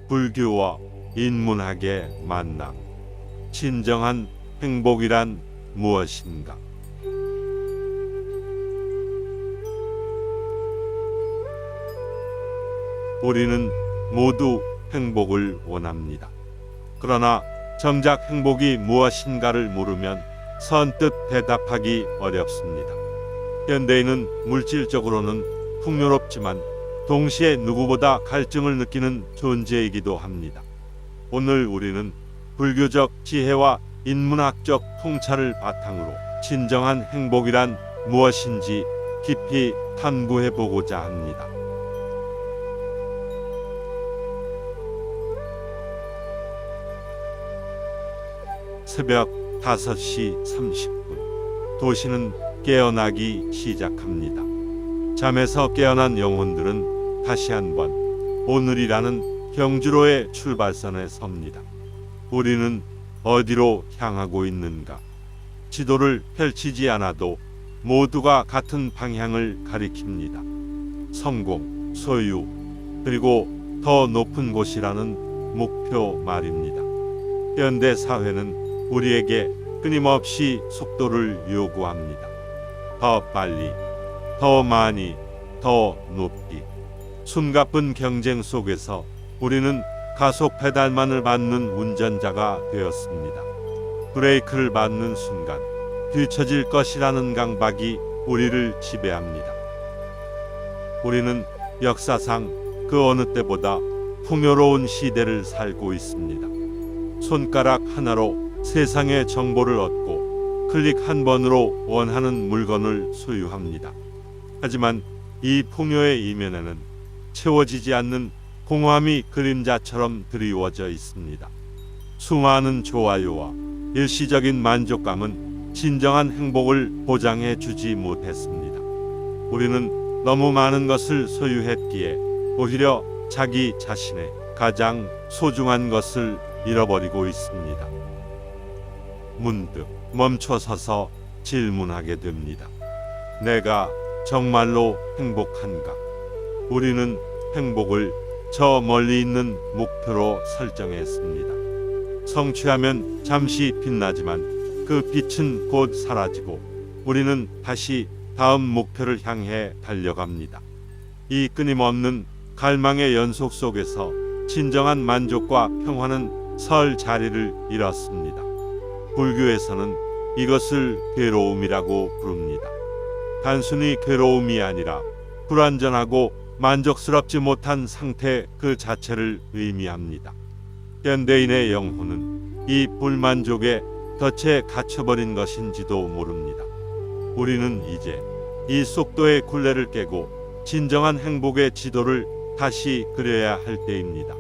불교와 인문학의 만남. 진정한 행복이란 무엇인가? 우리는 모두 행복을 원합니다. 그러나 정작 행복이 무엇인가를 물으면 선뜻 대답하기 어렵습니다. 현대인은 물질적으로는 풍요롭지만 동시에 누구보다 갈증을 느끼는 존재이기도 합니다. 오늘 우리는 불교적 지혜와 인문학적 통찰을 바탕으로 진정한 행복이란 무엇인지 깊이 탐구해 보고자 합니다. 새벽 5시 30분, 도시는 깨어나기 시작합니다. 잠에서 깨어난 영혼들은 다시 한번 오늘이라는 경주로의 출발선에 섭니다. 우리는 어디로 향하고 있는가? 지도를 펼치지 않아도 모두가 같은 방향을 가리킵니다. 성공, 소유, 그리고 더 높은 곳이라는 목표 말입니다. 현대 사회는 우리에게 끊임없이 속도를 요구합니다. 더 빨리, 더 많이, 더 높이. 숨가쁜 경쟁 속에서 우리는 가속 페달만을 밟는 운전자가 되었습니다. 브레이크를 밟는 순간 뒤처질 것이라는 강박이 우리를 지배합니다. 우리는 역사상 그 어느 때보다 풍요로운 시대를 살고 있습니다. 손가락 하나로 세상의 정보를 얻고 클릭 한 번으로 원하는 물건을 소유합니다. 하지만 이 풍요의 이면에는 채워지지 않는 공허함이 그림자처럼 드리워져 있습니다. 수많은 좋아요와 일시적인 만족감은 진정한 행복을 보장해 주지 못했습니다. 우리는 너무 많은 것을 소유했기에 오히려 자기 자신의 가장 소중한 것을 잃어버리고 있습니다. 문득 멈춰서서 질문하게 됩니다. 내가 정말로 행복한가? 우리는 행복을 저 멀리 있는 목표로 설정했습니다. 성취하면 잠시 빛나지만 그 빛은 곧 사라지고 우리는 다시 다음 목표를 향해 달려갑니다. 이 끊임없는 갈망의 연속 속에서 진정한 만족과 평화는 설 자리를 잃었습니다. 불교에서는 이것을 괴로움이라고 부릅니다. 단순히 괴로움이 아니라 불완전하고 만족스럽지 못한 상태 그 자체를 의미합니다. 현대인의 영혼은 이 불만족에 덫에 갇혀버린 것인지도 모릅니다. 우리는 이제 이 속도의 굴레를 깨고 진정한 행복의 지도를 다시 그려야 할 때입니다.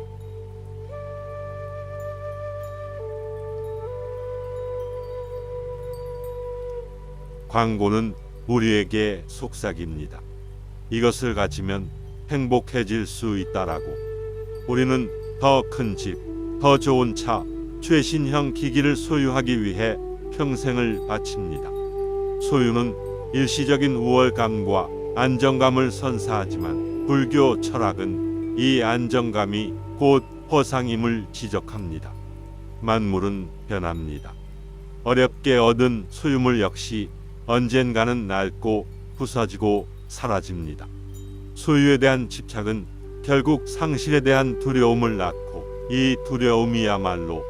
광고는 우리에게 속삭입니다. 이것을 가지면 행복해질 수 있다라고. 우리는 더 큰 집, 더 좋은 차, 최신형 기기를 소유하기 위해 평생을 바칩니다. 소유는 일시적인 우월감과 안정감을 선사하지만 불교 철학은 이 안정감이 곧 허상임을 지적합니다. 만물은 변합니다. 어렵게 얻은 소유물 역시 언젠가는 낡고 부서지고 사라집니다. 소유에 대한 집착은 결국 상실에 대한 두려움을 낳고 이 두려움이야말로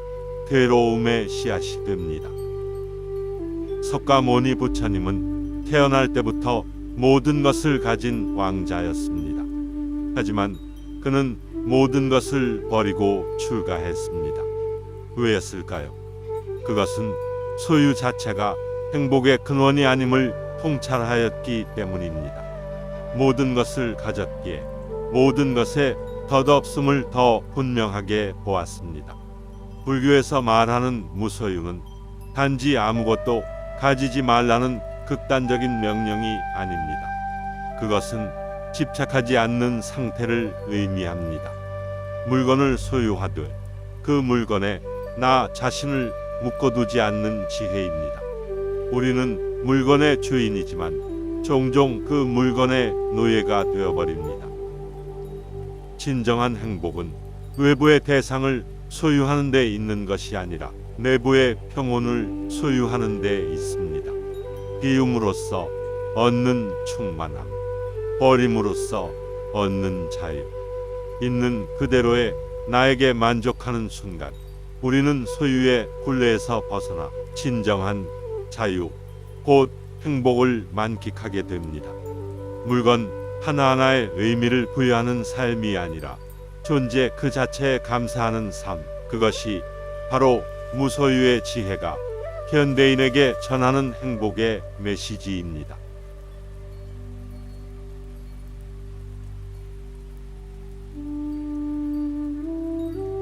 괴로움의 씨앗이 됩니다. 석가모니 부처님은 태어날 때부터 모든 것을 가진 왕자였습니다. 하지만 그는 모든 것을 버리고 출가했습니다. 왜였을까요? 그것은 소유 자체가 행복의 근원이 아님을 통찰하였기 때문입니다. 모든 것을 가졌기에 모든 것의 덧없음을 더 분명하게 보았습니다. 불교에서 말하는 무소유는 단지 아무것도 가지지 말라는 극단적인 명령이 아닙니다. 그것은 집착하지 않는 상태를 의미합니다. 물건을 소유하되 그 물건에 나 자신을 묶어두지 않는 지혜입니다. 우리는 물건의 주인이지만 종종 그 물건의 노예가 되어버립니다. 진정한 행복은 외부의 대상을 소유하는 데 있는 것이 아니라 내부의 평온을 소유하는 데 있습니다. 비움으로써 얻는 충만함, 버림으로써 얻는 자유, 있는 그대로의 나에게 만족하는 순간 우리는 소유의 굴레에서 벗어나 진정한 자유, 곧 행복을 만끽하게 됩니다. 물건 하나하나에 의미를 부여하는 삶이 아니라 존재 그 자체에 감사하는 삶, 그것이 바로 무소유의 지혜가 현대인에게 전하는 행복의 메시지입니다.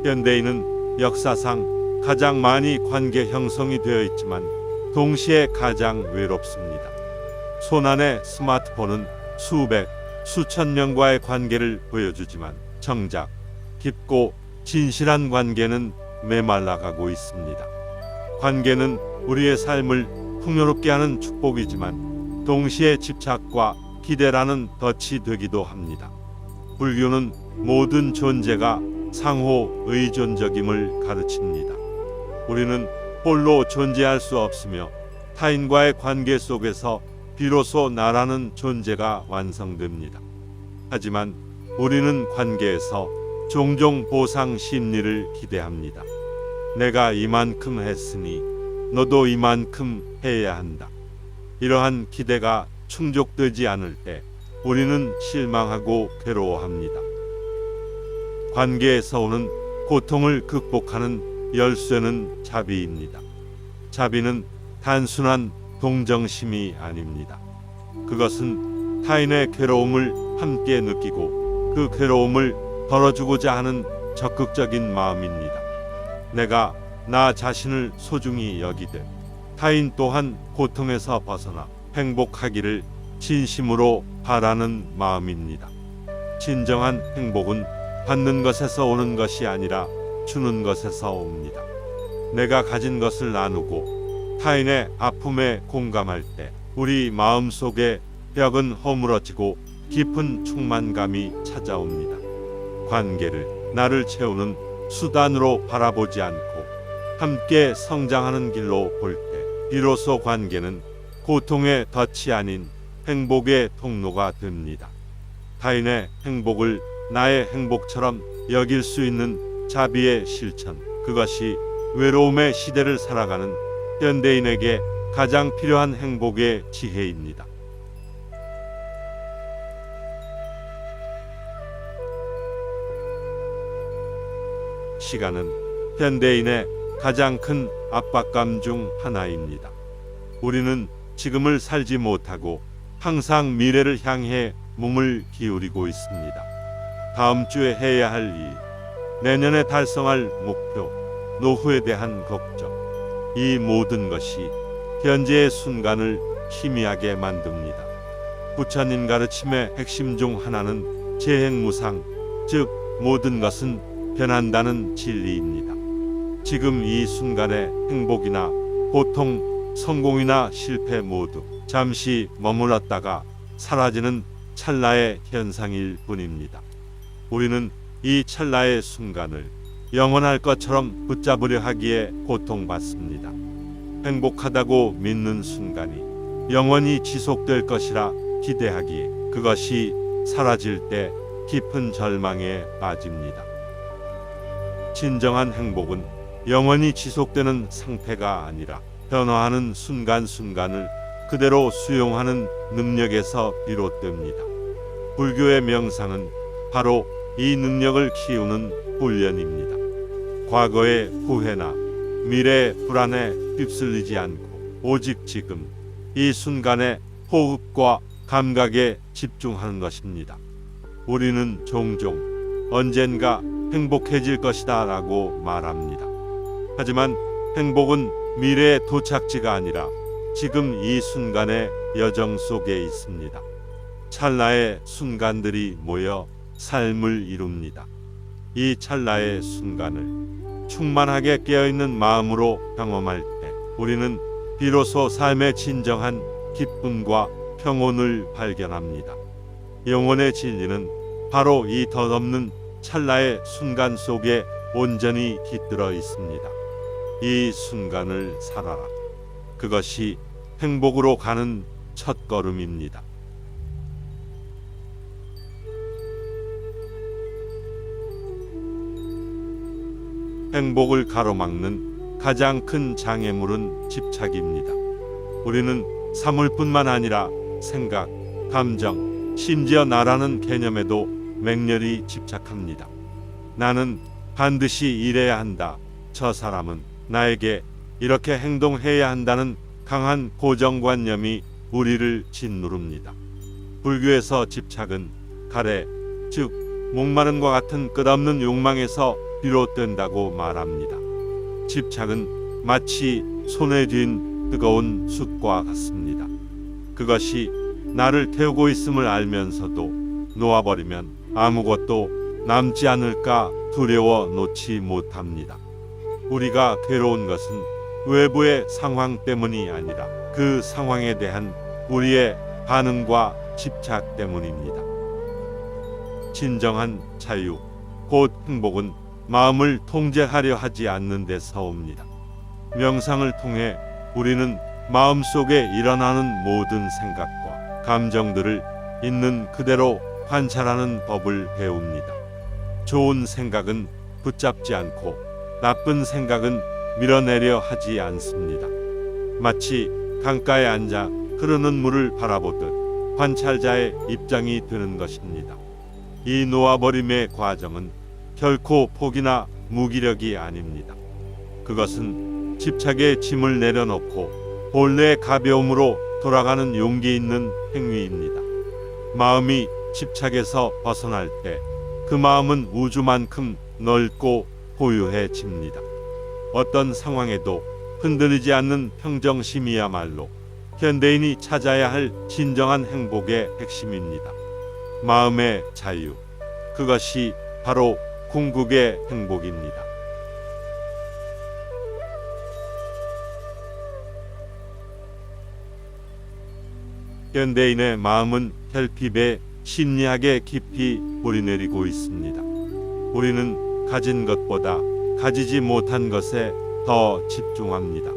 현대인은 역사상 가장 많이 관계 형성이 되어 있지만 동시에 가장 외롭습니다. 손안의 스마트폰은 수백, 수천 명과의 관계를 보여주지만 정작 깊고 진실한 관계는 메말라가고 있습니다. 관계는 우리의 삶을 풍요롭게 하는 축복이지만 동시에 집착과 기대라는 덫이 되기도 합니다. 불교는 모든 존재가 상호 의존적임을 가르칩니다. 우리는 홀로 존재할 수 없으며 타인과의 관계 속에서 비로소 나라는 존재가 완성됩니다. 하지만 우리는 관계에서 종종 보상 심리를 기대합니다. 내가 이만큼 했으니 너도 이만큼 해야 한다. 이러한 기대가 충족되지 않을 때 우리는 실망하고 괴로워합니다. 관계에서 오는 고통을 극복하는 열쇠는 자비입니다. 자비는 단순한 동정심이 아닙니다. 그것은 타인의 괴로움을 함께 느끼고 그 괴로움을 덜어주고자 하는 적극적인 마음입니다. 내가 나 자신을 소중히 여기되 타인 또한 고통에서 벗어나 행복하기를 진심으로 바라는 마음입니다. 진정한 행복은 받는 것에서 오는 것이 아니라 주는 것에서 옵니다. 내가 가진 것을 나누고 타인의 아픔에 공감할 때 우리 마음속에 벽은 허물어지고 깊은 충만감이 찾아옵니다. 관계를 나를 채우는 수단으로 바라보지 않고 함께 성장하는 길로 볼 때 비로소 관계는 고통의 덫이 아닌 행복의 통로가 됩니다. 타인의 행복을 나의 행복처럼 여길 수 있는 자비의 실천, 그것이 외로움의 시대를 살아가는 현대인에게 가장 필요한 행복의 지혜입니다. 시간은 현대인의 가장 큰 압박감 중 하나입니다. 우리는 지금을 살지 못하고 항상 미래를 향해 몸을 기울이고 있습니다. 다음 주에 해야 할 일, 내년에 달성할 목표, 노후에 대한 걱정, 이 모든 것이 현재의 순간을 희미하게 만듭니다. 부처님 가르침의 핵심 중 하나는 재행무상, 즉 모든 것은 변한다는 진리입니다. 지금 이 순간의 행복이나 고통, 성공이나 실패 모두 잠시 머물렀다가 사라지는 찰나의 현상일 뿐입니다. 우리는 이 찰나의 순간을 영원할 것처럼 붙잡으려 하기에 고통받습니다. 행복하다고 믿는 순간이 영원히 지속될 것이라 기대하기에 그것이 사라질 때 깊은 절망에 빠집니다. 진정한 행복은 영원히 지속되는 상태가 아니라 변화하는 순간순간을 그대로 수용하는 능력에서 비롯됩니다. 불교의 명상은 바로 이 능력을 키우는 훈련입니다. 과거의 후회나 미래의 불안에 휩쓸리지 않고 오직 지금 이 순간의 호흡과 감각에 집중하는 것입니다. 우리는 종종 언젠가 행복해질 것이다 라고 말합니다. 하지만 행복은 미래의 도착지가 아니라 지금 이 순간의 여정 속에 있습니다. 찰나의 순간들이 모여 삶을 이룹니다. 이 찰나의 순간을 충만하게 깨어있는 마음으로 경험할 때 우리는 비로소 삶의 진정한 기쁨과 평온을 발견합니다. 영혼의 진리는 바로 이 덧없는 찰나의 순간 속에 온전히 깃들어 있습니다. 이 순간을 살아라. 그것이 행복으로 가는 첫걸음입니다. 행복을 가로막는 가장 큰 장애물은 집착입니다. 우리는 사물뿐만 아니라 생각, 감정, 심지어 나라는 개념에도 맹렬히 집착합니다. 나는 반드시 이래야 한다. 저 사람은 나에게 이렇게 행동해야 한다는 강한 고정관념이 우리를 짓누릅니다. 불교에서 집착은 가래, 즉 목마름과 같은 끝없는 욕망에서 비롯된다고 말합니다. 집착은 마치 손에 쥔 뜨거운 숯과 같습니다. 그것이 나를 태우고 있음을 알면서도 놓아버리면 아무것도 남지 않을까 두려워 놓지 못합니다. 우리가 괴로운 것은 외부의 상황 때문이 아니라 그 상황에 대한 우리의 반응과 집착 때문입니다. 진정한 자유, 곧 행복은 마음을 통제하려 하지 않는 데서 옵니다. 명상을 통해 우리는 마음속에 일어나는 모든 생각과 감정들을 있는 그대로 관찰하는 법을 배웁니다. 좋은 생각은 붙잡지 않고 나쁜 생각은 밀어내려 하지 않습니다. 마치 강가에 앉아 흐르는 물을 바라보듯 관찰자의 입장이 되는 것입니다. 이 놓아버림의 과정은 결코 폭이나 무기력이 아닙니다. 그것은 집착의 짐을 내려놓고 본래의 가벼움으로 돌아가는 용기 있는 행위입니다. 마음이 집착에서 벗어날 때 그 마음은 우주만큼 넓고 고유해집니다. 어떤 상황에도 흔들리지 않는 평정심이야말로 현대인이 찾아야 할 진정한 행복의 핵심입니다. 마음의 자유, 그것이 바로 궁극의 행복입니다. 현대인의 마음은 결핍에 심리학에 깊이 뿌리내리고 있습니다. 우리는 가진 것보다 가지지 못한 것에 더 집중합니다.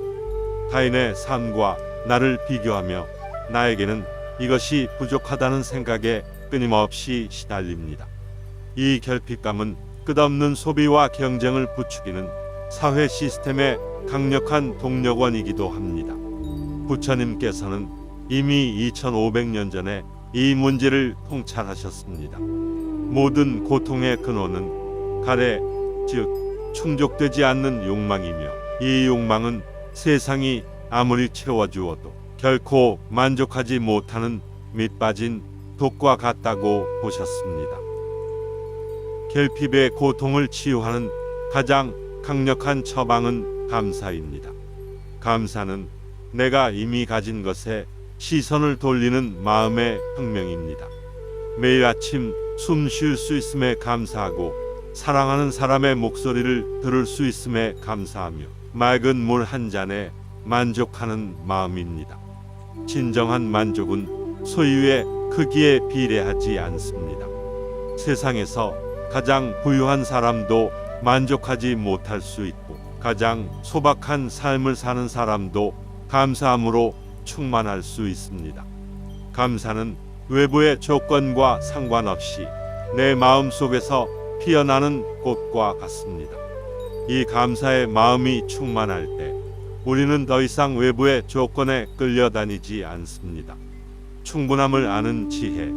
타인의 삶과 나를 비교하며 나에게는 이것이 부족하다는 생각에 끊임없이 시달립니다. 이 결핍감은 끝없는 소비와 경쟁을 부추기는 사회 시스템의 강력한 동력원이기도 합니다. 부처님께서는 이미 2500년 전에 이 문제를 통찰하셨습니다. 모든 고통의 근원은 가래, 즉 충족되지 않는 욕망이며 이 욕망은 세상이 아무리 채워주어도 결코 만족하지 못하는 밑빠진 독과 같다고 보셨습니다. 결핍의 고통을 치유하는 가장 강력한 처방은 감사입니다. 감사는 내가 이미 가진 것에 시선을 돌리는 마음의 혁명입니다. 매일 아침 숨 쉴 수 있음에 감사하고 사랑하는 사람의 목소리를 들을 수 있음에 감사하며 맑은 물 한 잔에 만족하는 마음입니다. 진정한 만족은 소유의 크기에 비례하지 않습니다. 세상에서 가장 부유한 사람도 만족하지 못할 수 있고 가장 소박한 삶을 사는 사람도 감사함으로 충만할 수 있습니다. 감사는 외부의 조건과 상관없이 내 마음 속에서 피어나는 꽃과 같습니다. 이 감사의 마음이 충만할 때 우리는 더 이상 외부의 조건에 끌려다니지 않습니다. 충분함을 아는 지혜,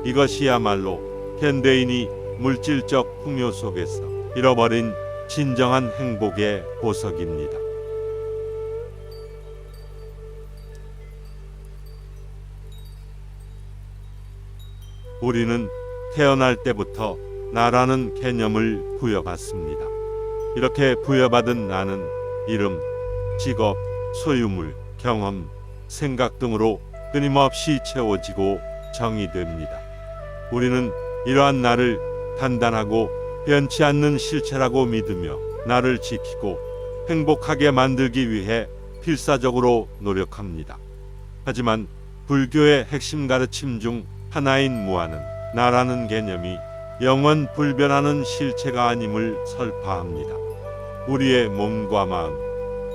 이것이야말로 현대인이 물질적 풍요 속에서 잃어버린 진정한 행복의 보석입니다. 우리는 태어날 때부터 나라는 개념을 부여받습니다. 이렇게 부여받은 나는 이름, 직업, 소유물, 경험, 생각 등으로 끊임없이 채워지고 정의됩니다. 우리는 이러한 나를 단단하고 변치 않는 실체라고 믿으며 나를 지키고 행복하게 만들기 위해 필사적으로 노력합니다. 하지만 불교의 핵심 가르침 중 하나인 무아는 나라는 개념이 영원 불변하는 실체가 아님을 설파합니다. 우리의 몸과 마음,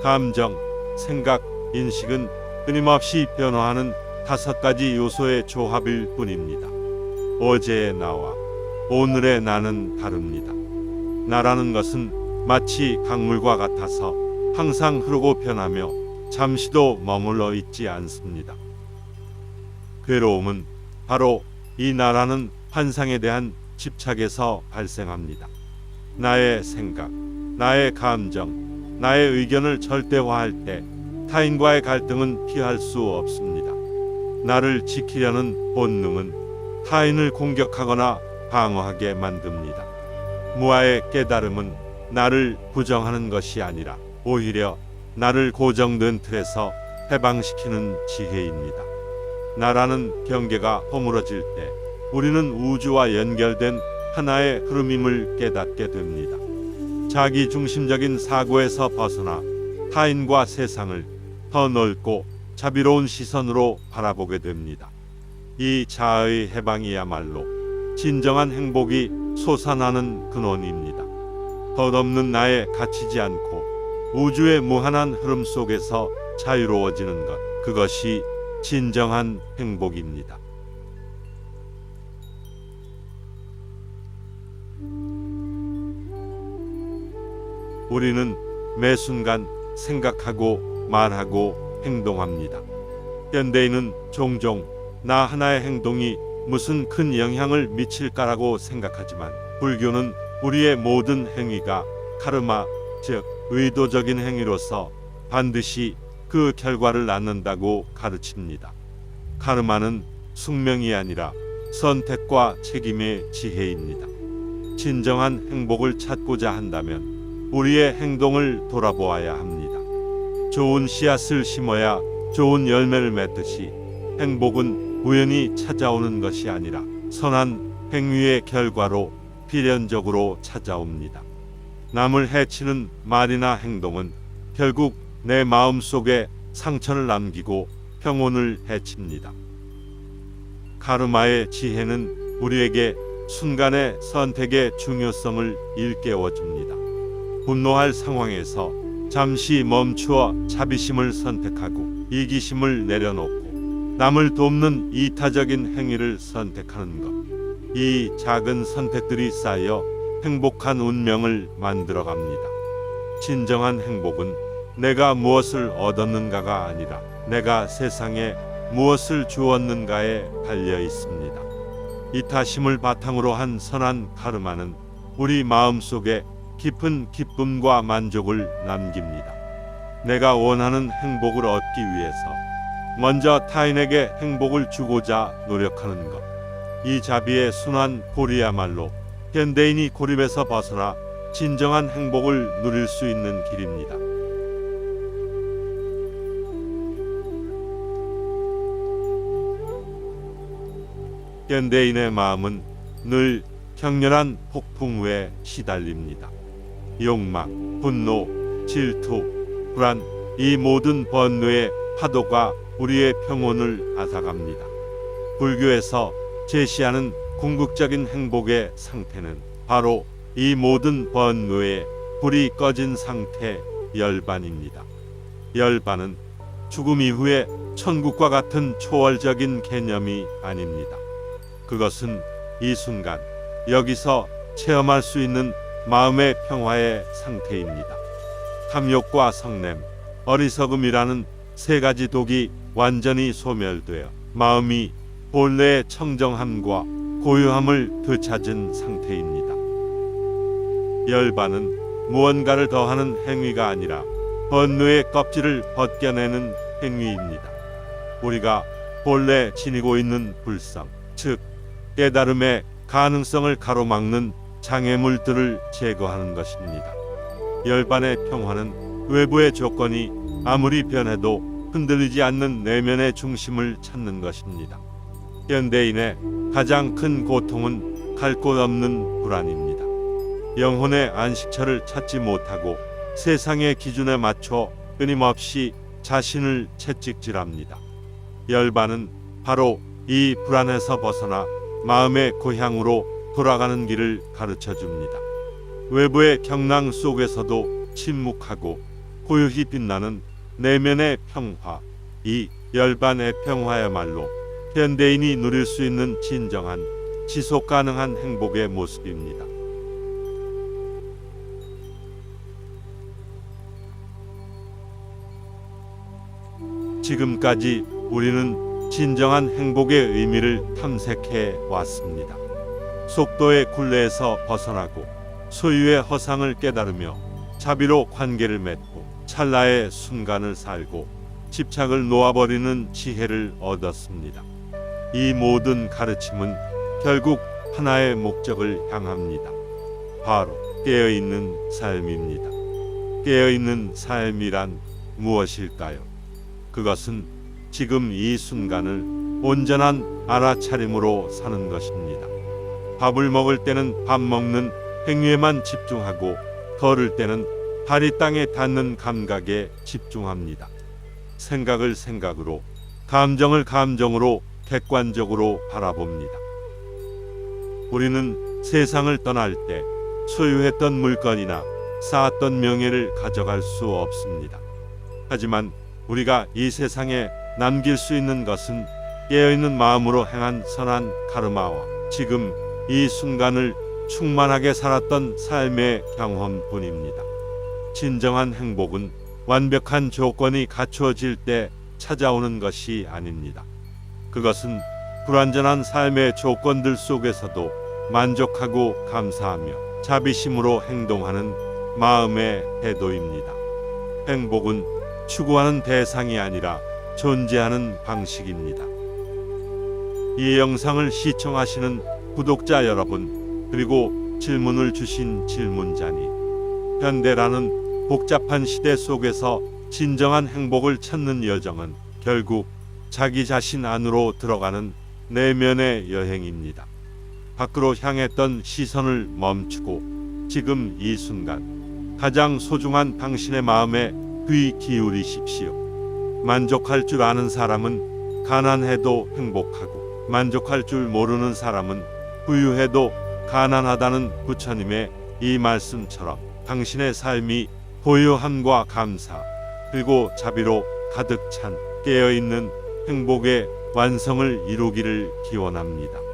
감정, 생각, 인식은 끊임없이 변화하는 5가지 요소의 조합일 뿐입니다. 어제의 나와 오늘의 나는 다릅니다. 나라는 것은 마치 강물과 같아서 항상 흐르고 변하며 잠시도 머물러 있지 않습니다. 괴로움은 바로 이 나라는 환상에 대한 집착에서 발생합니다. 나의 생각, 나의 감정, 나의 의견을 절대화할 때 타인과의 갈등은 피할 수 없습니다. 나를 지키려는 본능은 타인을 공격하거나 방어하게 만듭니다. 무아의 깨달음은 나를 부정하는 것이 아니라 오히려 나를 고정된 틀에서 해방시키는 지혜입니다. 나라는 경계가 허물어질 때 우리는 우주와 연결된 하나의 흐름임을 깨닫게 됩니다. 자기 중심적인 사고에서 벗어나 타인과 세상을 더 넓고 자비로운 시선으로 바라보게 됩니다. 이 자아의 해방이야말로 진정한 행복이 솟아나는 근원입니다. 덧없는 나에 갇히지 않고 우주의 무한한 흐름 속에서 자유로워지는 것, 그것이 진정한 행복입니다. 우리는 매 순간 생각하고 말하고 행동합니다. 현대인은 종종 나 하나의 행동이 무슨 큰 영향을 미칠까라고 생각하지만 불교는 우리의 모든 행위가 카르마, 즉 의도적인 행위로서 반드시 그 결과를 낳는다고 가르칩니다. 카르마는 숙명이 아니라 선택과 책임의 지혜입니다. 진정한 행복을 찾고자 한다면 우리의 행동을 돌아보아야 합니다. 좋은 씨앗을 심어야 좋은 열매를 맺듯이 행복은 우연히 찾아오는 것이 아니라 선한 행위의 결과로 필연적으로 찾아옵니다. 남을 해치는 말이나 행동은 결국 내 마음 속에 상처를 남기고 평온을 해칩니다. 카르마의 지혜는 우리에게 순간의 선택의 중요성을 일깨워 줍니다. 분노할 상황에서 잠시 멈추어 자비심을 선택하고 이기심을 내려놓고 남을 돕는 이타적인 행위를 선택하는 것. 이 작은 선택들이 쌓여 행복한 운명을 만들어갑니다. 진정한 행복은 내가 무엇을 얻었는가가 아니라 내가 세상에 무엇을 주었는가에 달려 있습니다. 이타심을 바탕으로 한 선한 카르마는 우리 마음속에 깊은 기쁨과 만족을 남깁니다. 내가 원하는 행복을 얻기 위해서 먼저 타인에게 행복을 주고자 노력하는 것. 이 자비의 순환 고리야말로 현대인이 고립에서 벗어나 진정한 행복을 누릴 수 있는 길입니다. 현대인의 마음은 늘 격렬한 폭풍우에 시달립니다. 욕망, 분노, 질투, 불안, 이 모든 번뇌의 파도가 우리의 평온을 앗아갑니다. 불교에서 제시하는 궁극적인 행복의 상태는 바로 이 모든 번뇌의 불이 꺼진 상태 열반입니다. 열반은 죽음 이후의 천국과 같은 초월적인 개념이 아닙니다. 그것은 이 순간 여기서 체험할 수 있는 마음의 평화의 상태입니다. 탐욕과 성냄, 어리석음이라는 3가지 독이 완전히 소멸되어 마음이 본래의 청정함과 고요함을 되찾은 상태입니다. 열반은 무언가를 더하는 행위가 아니라 번뇌의 껍질을 벗겨내는 행위입니다. 우리가 본래 지니고 있는 불성, 즉 깨달음의 가능성을 가로막는 장애물들을 제거하는 것입니다. 열반의 평화는 외부의 조건이 아무리 변해도 흔들리지 않는 내면의 중심을 찾는 것입니다. 현대인의 가장 큰 고통은 갈 곳 없는 불안입니다. 영혼의 안식처를 찾지 못하고 세상의 기준에 맞춰 끊임없이 자신을 채찍질합니다. 열반은 바로 이 불안에서 벗어나 마음의 고향으로 돌아가는 길을 가르쳐 줍니다. 외부의 경랑 속에서도 침묵하고 고요히 빛나는 내면의 평화, 이 열반의 평화야말로 현대인이 누릴 수 있는 진정한 지속 가능한 행복의 모습입니다. 지금까지 우리는 진정한 행복의 의미를 탐색해 왔습니다. 속도의 굴레에서 벗어나고 소유의 허상을 깨달으며 자비로 관계를 맺고 찰나의 순간을 살고 집착을 놓아버리는 지혜를 얻었습니다. 이 모든 가르침은 결국 하나의 목적을 향합니다. 바로 깨어있는 삶입니다. 깨어있는 삶이란 무엇일까요? 그것은 지금 이 순간을 온전한 알아차림으로 사는 것입니다. 밥을 먹을 때는 밥 먹는 행위에만 집중하고 걸을 때는 발이 땅에 닿는 감각에 집중합니다. 생각을 생각으로, 감정을 감정으로 객관적으로 바라봅니다. 우리는 세상을 떠날 때 소유했던 물건이나 쌓았던 명예를 가져갈 수 없습니다. 하지만 우리가 이 세상에 남길 수 있는 것은 깨어있는 마음으로 행한 선한 카르마와 지금 이 순간을 충만하게 살았던 삶의 경험뿐입니다. 진정한 행복은 완벽한 조건이 갖추어질 때 찾아오는 것이 아닙니다. 그것은 불완전한 삶의 조건들 속에서도 만족하고 감사하며 자비심으로 행동하는 마음의 태도입니다. 행복은 추구하는 대상이 아니라 존재하는 방식입니다. 이 영상을 시청하시는 구독자 여러분, 그리고 질문을 주신 질문자님, 현대라는 복잡한 시대 속에서 진정한 행복을 찾는 여정은 결국 자기 자신 안으로 들어가는 내면의 여행입니다. 밖으로 향했던 시선을 멈추고 지금 이 순간 가장 소중한 당신의 마음에 귀 기울이십시오. 만족할 줄 아는 사람은 가난해도 행복하고 만족할 줄 모르는 사람은 부유해도 가난하다는 부처님의 이 말씀처럼 당신의 삶이 고요함과 감사 그리고 자비로 가득 찬 깨어있는 행복의 완성을 이루기를 기원합니다.